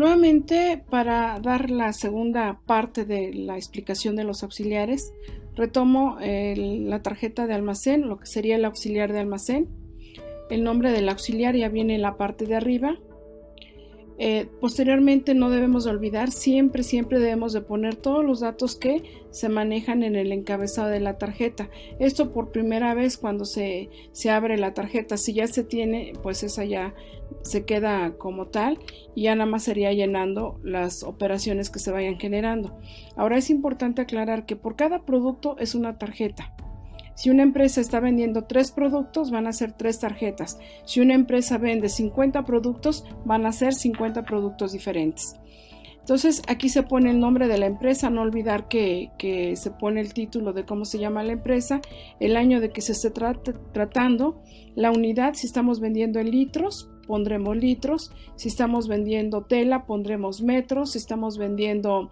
Nuevamente, para dar la segunda parte de la explicación de los auxiliares, retomo la tarjeta de almacén, lo que sería el auxiliar de almacén. El nombre del auxiliar ya viene en la parte de arriba. Posteriormente, no debemos de olvidar, siempre debemos de poner todos los datos que se manejan en el encabezado de la tarjeta. Esto por primera vez cuando se abre la tarjeta. Si ya se tiene, pues esa ya se queda como tal y ya nada más sería llenando las operaciones que se vayan generando. Ahora es importante aclarar que por cada producto es una tarjeta. Si una empresa está vendiendo 3 productos, van a ser 3 tarjetas. Si una empresa vende 50 productos, van a ser 50 productos diferentes. Entonces, aquí se pone el nombre de la empresa, no olvidar que se pone el título de cómo se llama la empresa, el año de que se esté tratando, la unidad, si estamos vendiendo en litros, pondremos litros, si estamos vendiendo tela, pondremos metros, si estamos vendiendo,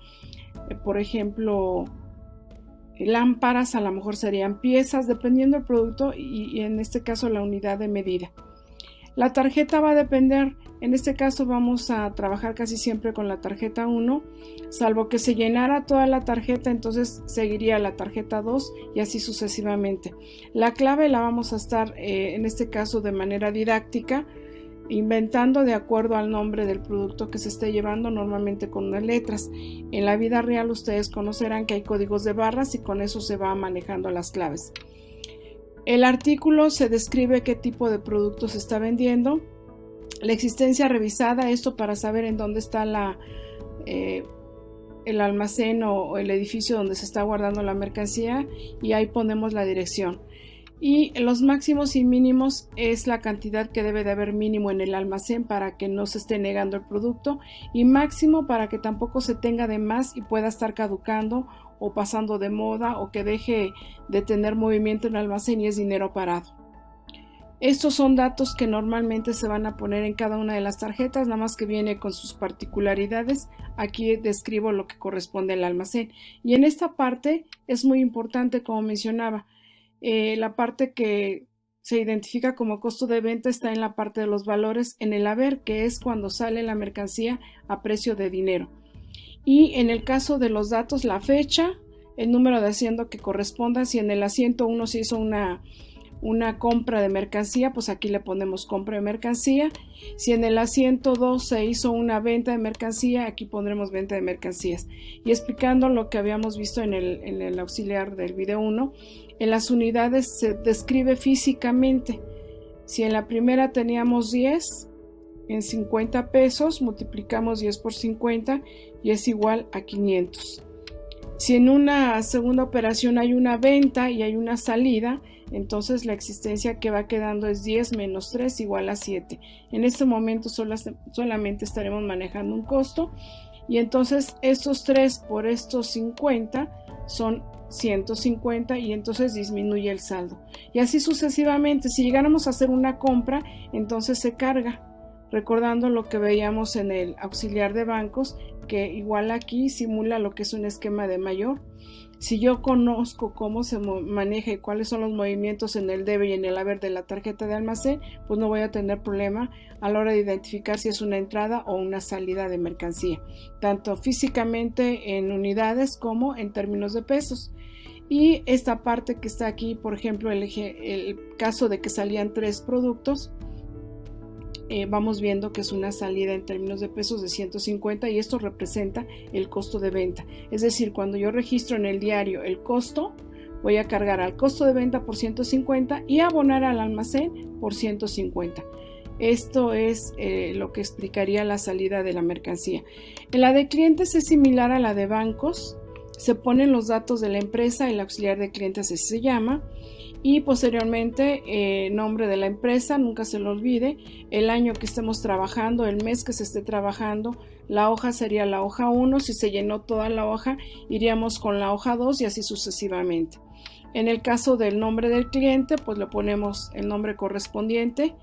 por ejemplo, lámparas, a lo mejor serían piezas, dependiendo del producto y en este caso la unidad de medida. La tarjeta va a depender, en este caso vamos a trabajar casi siempre con la tarjeta 1, salvo que se llenara toda la tarjeta, entonces seguiría la tarjeta 2 y así sucesivamente. La clave la vamos a estar, en este caso de manera didáctica, inventando de acuerdo al nombre del producto que se esté llevando, normalmente con unas letras. En la vida real ustedes conocerán que hay códigos de barras y con eso se va manejando las claves. El artículo se describe qué tipo de producto se está vendiendo, la existencia revisada, esto para saber en dónde está el almacén o el edificio donde se está guardando la mercancía, y ahí ponemos la dirección. Y los máximos y mínimos es la cantidad que debe de haber mínimo en el almacén para que no se esté negando el producto, y máximo para que tampoco se tenga de más y pueda estar caducando o pasando de moda o que deje de tener movimiento en el almacén y es dinero parado. Estos son datos que normalmente se van a poner en cada una de las tarjetas, nada más que viene con sus particularidades. Aquí describo lo que corresponde al almacén. Y en esta parte es muy importante, como mencionaba, la parte que se identifica como costo de venta está en la parte de los valores, en el haber, que es cuando sale la mercancía a precio de dinero. Y en el caso de los datos, la fecha, el número de asiento que corresponda. Si en el asiento 1 se hizo una compra de mercancía, pues aquí le ponemos compra de mercancía. Si en el asiento 2 se hizo una venta de mercancía, aquí pondremos venta de mercancías. Y explicando lo que habíamos visto en el auxiliar del video 1, en las unidades se describe físicamente. Si en la primera teníamos 10, en 50 pesos multiplicamos 10 por 50 y es igual a 500. Si en una segunda operación hay una venta y hay una salida, entonces la existencia que va quedando es 10 menos 3 igual a 7. En este momento solamente estaremos manejando un costo, y entonces estos 3 por estos 50 son 150 y entonces disminuye el saldo. Y así sucesivamente, si llegáramos a hacer una compra, entonces se carga, recordando lo que veíamos en el auxiliar de bancos, que igual aquí simula lo que es un esquema de mayor. Si yo conozco cómo se maneja y cuáles son los movimientos en el debe y en el haber de la tarjeta de almacén, pues no voy a tener problema a la hora de identificar si es una entrada o una salida de mercancía, tanto físicamente en unidades como en términos de pesos. Y esta parte que está aquí, por ejemplo, el caso de que salían 3 productos, vamos viendo que es una salida en términos de pesos de 150, y esto representa el costo de venta. Es decir, cuando yo registro en el diario el costo, voy a cargar al costo de venta por 150 y abonar al almacén por 150. Esto es lo que explicaría la salida de la mercancía. En la de clientes es similar a la de bancos. Se ponen los datos de la empresa, el auxiliar de clientes así se llama, y posteriormente nombre de la empresa, nunca se lo olvide, el año que estemos trabajando, el mes que se esté trabajando, la hoja sería la hoja 1, si se llenó toda la hoja iríamos con la hoja 2 y así sucesivamente. En el caso del nombre del cliente, pues le ponemos el nombre correspondiente,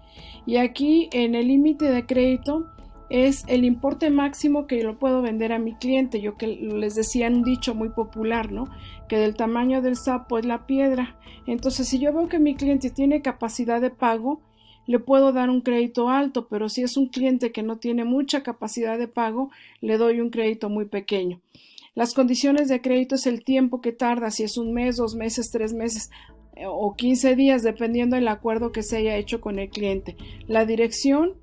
y aquí en el límite de crédito es el importe máximo que yo lo puedo vender a mi cliente. Yo que les decía un dicho muy popular, ¿no? Que del tamaño del sapo es la piedra. Entonces, si yo veo que mi cliente tiene capacidad de pago, le puedo dar un crédito alto, pero si es un cliente que no tiene mucha capacidad de pago, le doy un crédito muy pequeño. Las condiciones de crédito es el tiempo que tarda, si es un mes, 2 meses, 3 meses o 15 días, dependiendo del acuerdo que se haya hecho con el cliente. La dirección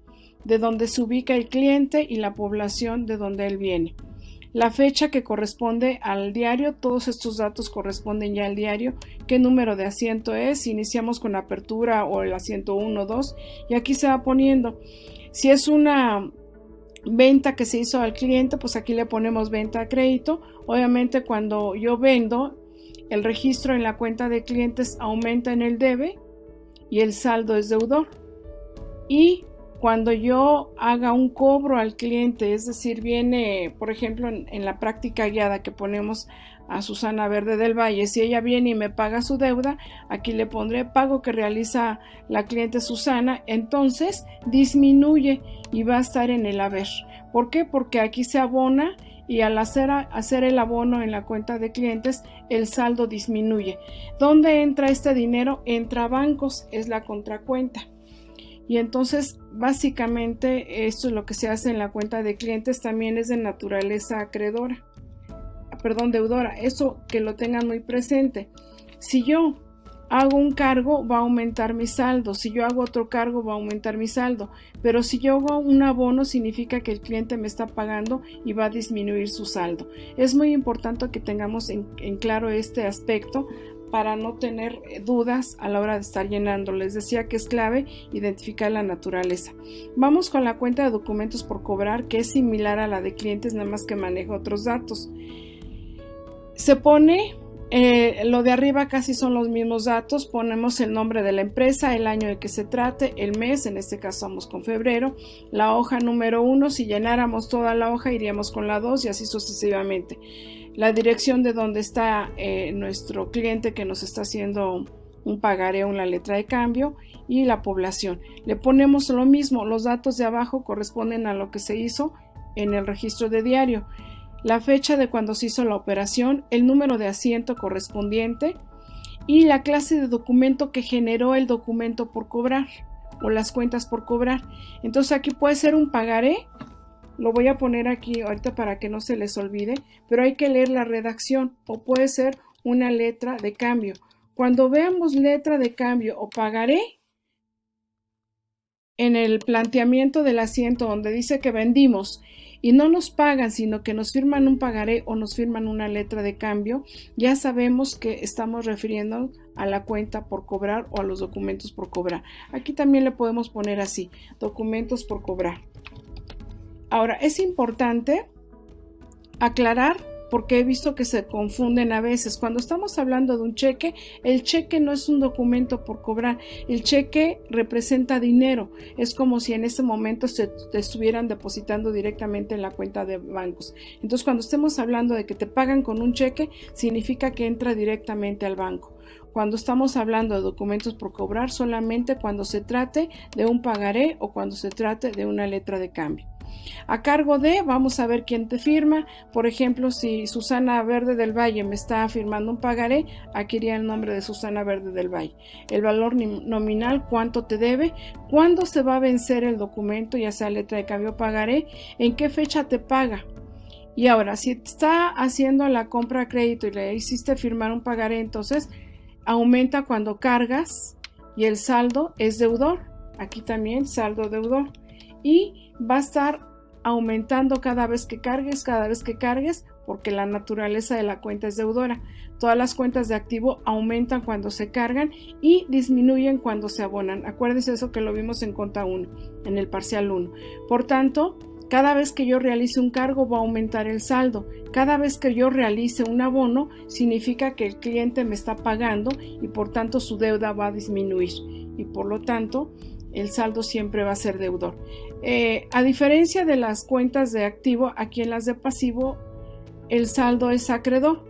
de donde se ubica el cliente y la población de donde él viene. La fecha que corresponde al diario, todos estos datos corresponden ya al diario. ¿Qué número de asiento es? Si iniciamos con apertura o el asiento 1, 2, y aquí se va poniendo. Si es una venta que se hizo al cliente, pues aquí le ponemos venta a crédito. Obviamente cuando yo vendo, el registro en la cuenta de clientes aumenta en el debe y el saldo es deudor. Y cuando yo haga un cobro al cliente, es decir, viene, por ejemplo, en la práctica guiada que ponemos a Susana Verde del Valle, si ella viene y me paga su deuda, aquí le pondré pago que realiza la cliente Susana, entonces disminuye y va a estar en el haber. ¿Por qué? Porque aquí se abona y al hacer el abono en la cuenta de clientes, el saldo disminuye. ¿Dónde entra este dinero? Entra a bancos, es la contracuenta. Y entonces básicamente esto es lo que se hace en la cuenta de clientes, también es de naturaleza deudora. Eso que lo tengan muy presente. Si yo hago un cargo, va a aumentar mi saldo. Si yo hago otro cargo, va a aumentar mi saldo. Pero si yo hago un abono, significa que el cliente me está pagando y va a disminuir su saldo. Es muy importante que tengamos en claro este aspecto para no tener dudas a la hora de estar llenando. Les decía que es clave identificar la naturaleza. Vamos con la cuenta de documentos por cobrar, que es similar a la de clientes, nada más que maneja otros datos. Se pone, lo de arriba casi son los mismos datos, ponemos el nombre de la empresa, el año de que se trate, el mes, en este caso vamos con febrero, la hoja número 1, si llenáramos toda la hoja iríamos con la 2 y así sucesivamente. La dirección de donde está nuestro cliente que nos está haciendo un pagaré o una letra de cambio y la población. Le ponemos lo mismo, los datos de abajo corresponden a lo que se hizo en el registro de diario. La fecha de cuando se hizo la operación, el número de asiento correspondiente y la clase de documento que generó el documento por cobrar o las cuentas por cobrar. Entonces aquí puede ser un pagaré. Lo voy a poner aquí ahorita para que no se les olvide, pero hay que leer la redacción o puede ser una letra de cambio. Cuando veamos letra de cambio o pagaré, en el planteamiento del asiento donde dice que vendimos y no nos pagan, sino que nos firman un pagaré o nos firman una letra de cambio, ya sabemos que estamos refiriendo a la cuenta por cobrar o a los documentos por cobrar. Aquí también le podemos poner así, documentos por cobrar. Ahora, es importante aclarar porque he visto que se confunden a veces. Cuando estamos hablando de un cheque, el cheque no es un documento por cobrar. El cheque representa dinero. Es como si en ese momento te estuvieran depositando directamente en la cuenta de bancos. Entonces, cuando estemos hablando de que te pagan con un cheque, significa que entra directamente al banco. Cuando estamos hablando de documentos por cobrar, solamente cuando se trate de un pagaré o cuando se trate de una letra de cambio. A cargo de, vamos a ver quién te firma. Por ejemplo, si Susana Verde del Valle me está firmando un pagaré, aquí iría el nombre de Susana Verde del Valle. El valor nominal, cuánto te debe, cuándo se va a vencer el documento, ya sea letra de cambio o pagaré, en qué fecha te paga. Y ahora, si está haciendo la compra a crédito y le hiciste firmar un pagaré, entonces aumenta cuando cargas y el saldo es deudor. Aquí también saldo deudor. Y va a estar aumentando cada vez que cargues, porque la naturaleza de la cuenta es deudora. Todas las cuentas de activo aumentan cuando se cargan y disminuyen cuando se abonan. Acuérdense eso que lo vimos en cuenta 1, en el parcial 1. Por tanto, cada vez que yo realice un cargo va a aumentar el saldo. Cada vez que yo realice un abono, significa que el cliente me está pagando y por tanto su deuda va a disminuir. Y por lo tanto, el saldo siempre va a ser deudor. A diferencia de las cuentas de activo, aquí en las de pasivo, el saldo es acreedor.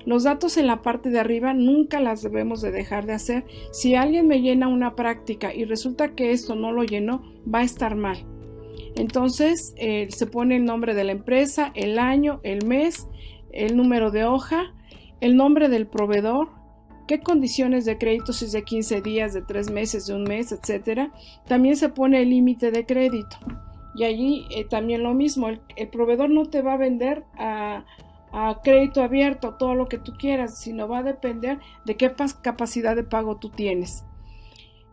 Los datos en la parte de arriba nunca las debemos de dejar de hacer. Si alguien me llena una práctica y resulta que esto no lo llenó, va a estar mal. Entonces se pone el nombre de la empresa, el año, el mes, el número de hoja, el nombre del proveedor, qué condiciones de crédito, si es de 15 días, de 3 meses, de un mes, etcétera. También se pone el límite de crédito. Y allí también lo mismo, el proveedor no te va a vender a crédito abierto todo lo que tú quieras, sino va a depender de qué capacidad de pago tú tienes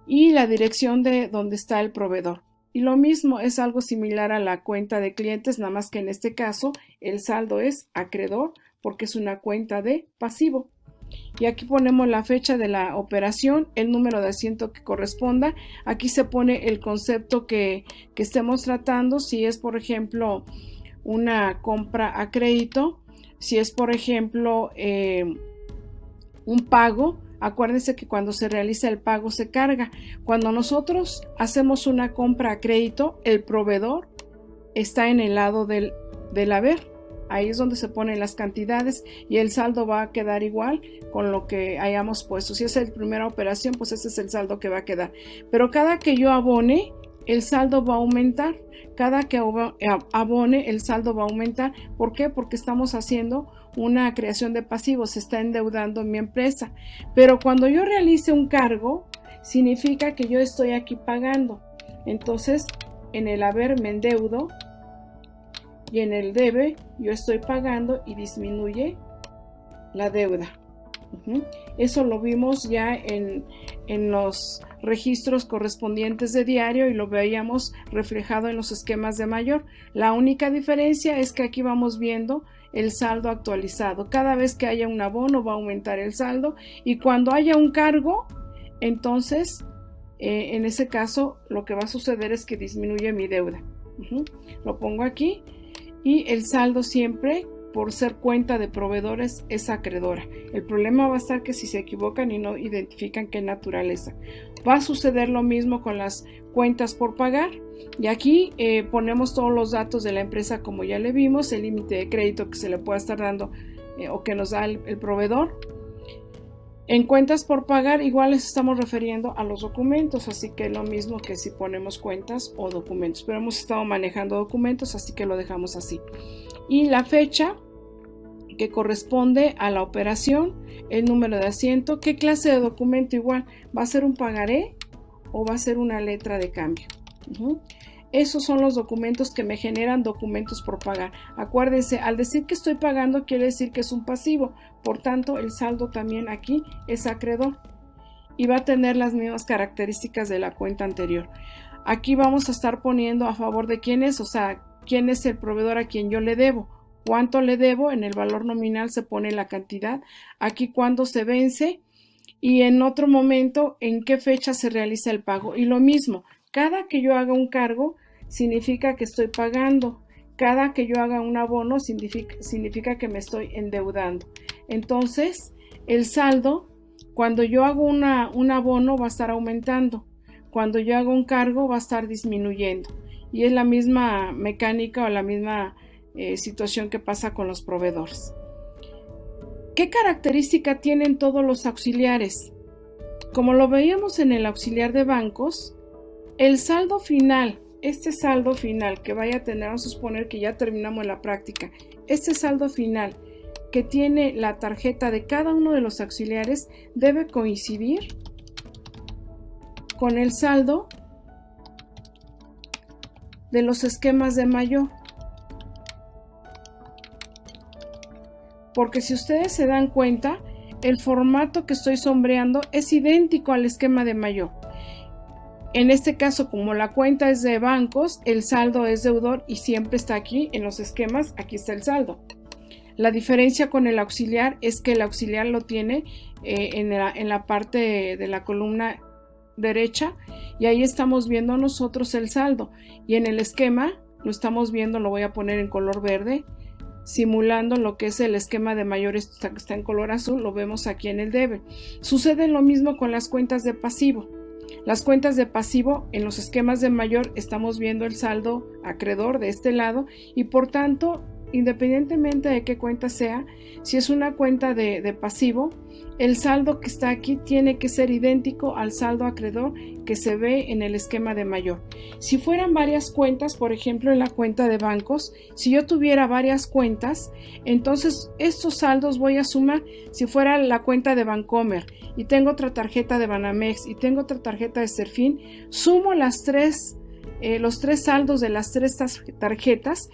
y la dirección de donde está el proveedor. Y lo mismo es algo similar a la cuenta de clientes, nada más que en este caso el saldo es acreedor porque es una cuenta de pasivo. Y aquí ponemos la fecha de la operación, el número de asiento que corresponda. Aquí se pone el concepto que estemos tratando, si es por ejemplo una compra a crédito, si es por ejemplo un pago. Acuérdense que cuando se realiza el pago se carga. Cuando nosotros hacemos una compra a crédito, el proveedor está en el lado del haber. Ahí es donde se ponen las cantidades y el saldo va a quedar igual con lo que hayamos puesto. Si es la primera operación, pues ese es el saldo que va a quedar. Pero cada que yo abone, el saldo va a aumentar. Cada que abone, el saldo va a aumentar. ¿Por qué? Porque estamos haciendo una creación de pasivos, se está endeudando mi empresa. Pero cuando yo realice un cargo, significa que yo estoy aquí pagando. Entonces, en el haber me endeudo y en el debe yo estoy pagando y disminuye la deuda. Eso lo vimos ya en los registros correspondientes de diario y lo veíamos reflejado en los esquemas de mayor. La única diferencia es que aquí vamos viendo el saldo actualizado. Cada vez que haya un abono va a aumentar el saldo y cuando haya un cargo, entonces en ese caso lo que va a suceder es que disminuye mi deuda. Lo pongo aquí y el saldo siempre, por ser cuenta de proveedores, es acreedora. El problema va a estar que si se equivocan y no identifican qué naturaleza. Va a suceder lo mismo con las cuentas por pagar. Y aquí ponemos todos los datos de la empresa como ya le vimos, el límite de crédito que se le pueda estar dando o que nos da el proveedor. En cuentas por pagar igual les estamos refiriendo a los documentos, así que lo mismo que si ponemos cuentas o documentos, pero hemos estado manejando documentos, así que lo dejamos así. Y la fecha que corresponde a la operación, el número de asiento, qué clase de documento igual, ¿va a ser un pagaré o va a ser una letra de cambio? Esos son los documentos que me generan documentos por pagar. Acuérdense, al decir que estoy pagando quiere decir que es un pasivo, por tanto el saldo también aquí es acreedor y va a tener las mismas características de la cuenta anterior. Aquí vamos a estar poniendo a favor de quién es, o sea, quién es el proveedor a quien yo le debo, cuánto le debo, en el valor nominal se pone la cantidad, aquí cuándo se vence y en otro momento en qué fecha se realiza el pago. Y lo mismo, cada que yo haga un cargo significa que estoy pagando, cada que yo haga un abono significa que me estoy endeudando. Entonces, el saldo, cuando yo hago un abono va a estar aumentando, cuando yo hago un cargo va a estar disminuyendo. Y es la misma mecánica o la misma situación que pasa con los proveedores. ¿Qué característica tienen todos los auxiliares? Como lo veíamos en el auxiliar de bancos, el saldo final, este saldo final que vaya a tener, vamos a suponer que ya terminamos la práctica, este saldo final que tiene la tarjeta de cada uno de los auxiliares debe coincidir con el saldo de los esquemas de mayor. Porque si ustedes se dan cuenta, el formato que estoy sombreando es idéntico al esquema de mayor. En este caso, como la cuenta es de bancos, el saldo es deudor y siempre está aquí en los esquemas, aquí está el saldo. La diferencia con el auxiliar es que el auxiliar lo tiene en la parte de la columna derecha y ahí estamos viendo nosotros el saldo y en el esquema lo estamos viendo, lo voy a poner en color verde, simulando lo que es el esquema de mayores que está en color azul, lo vemos aquí en el debe. Sucede lo mismo con las cuentas de pasivo. Las cuentas de pasivo en los esquemas de mayor estamos viendo el saldo acreedor de este lado y por tanto independientemente de qué cuenta sea, si es una cuenta de pasivo, el saldo que está aquí tiene que ser idéntico al saldo acreedor que se ve en el esquema de mayor. Si fueran varias cuentas, por ejemplo en la cuenta de bancos, si yo tuviera varias cuentas, entonces estos saldos voy a sumar. Si fuera la cuenta de Bancomer y tengo otra tarjeta de Banamex y tengo otra tarjeta de Serfín, sumo los tres saldos de las tres tarjetas